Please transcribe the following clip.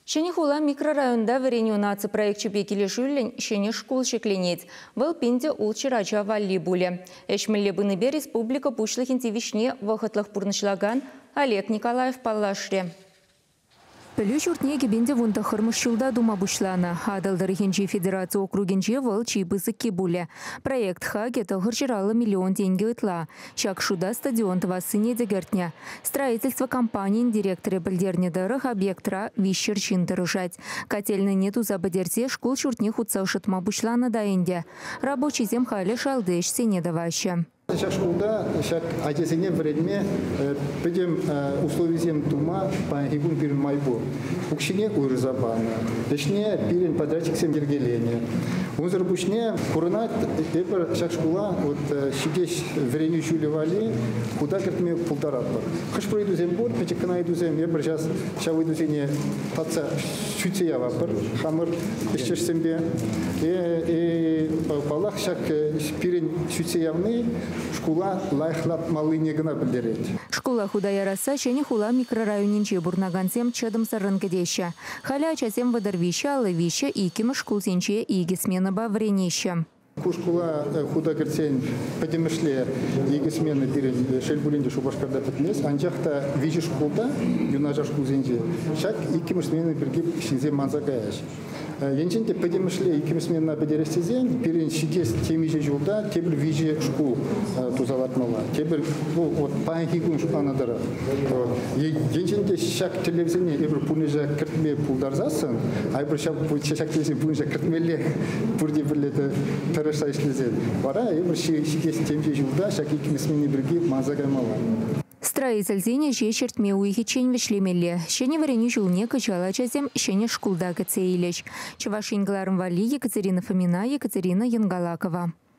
Шенихула микрорайонда варенионация проект чепекили шулен шене школ шекленец. Вел пинде улчирача валли буле. Эшмелле быныбе республика пушлыхинти вишне вахатлых пурнышлаган Олег Николаев паллашре. Пөлі жұртнеге бенде вунда хырмышшылда дума бұшлана. Адалдарыхенжи федерация округенже вал чипысы кебуле. Проект хагета ғыржыралы миллион деньги ытла. Шакшуда стадион твасыне дегертня. Строительство компании директоры білдерне дырых объектра вишер чинтырышать. Котельный нету забадерзе школ жұртне хутса ұшытма бұшлана дайынде. Рабочий зем халі шалдыш сене даваще. Сейчас школда, сейчас отец-не время, пойдем условием тума по гибун пирен майбо. Укшине курзабана, точнее пирен подрядчик всем гергеления. Он зарабушне куранат, теперь сейчас школа вот сидишь время чуливали, куда кертме полтора пар. Хаш пройду зембор, печекна иду зем, я сейчас выйду зене таца чутия вапар, хамер еще сембе. И палах сейчас пирен чутиявный. Школа лайхлап малыне гына білдерет. Школа худая раса Шенихула микрорайонинче бурнагансем чадым сарынкедеща. Халя часем выдарвища, алывища и кимы шкулсенче и смена бавренища. Школа худа кертсен подемышле и смены перед шельбулинде шубашкарда пятнес, анчахта вижу школда, юнажа шкулсенче. Шак и кимы смены перегиб шинзе манзагаяш. Янченте подемышле и кимы смены подерестезен, перед шидес теми же жулда, тебр вижу школ тузалатмала. Тебр вот панхигун шканадара. Янченте шак телевизионе эбр пунежа кертме пулдарзасан, айбр шак телевизионе пунежа кертмеле пурди билете. Строительзене жешертме уйхичень вишлемелле. Шене варени жулне качала часем шене шкулда кацеилеч. Чавашингларым вали Екатерина Фомина, Екатерина Янгалакова.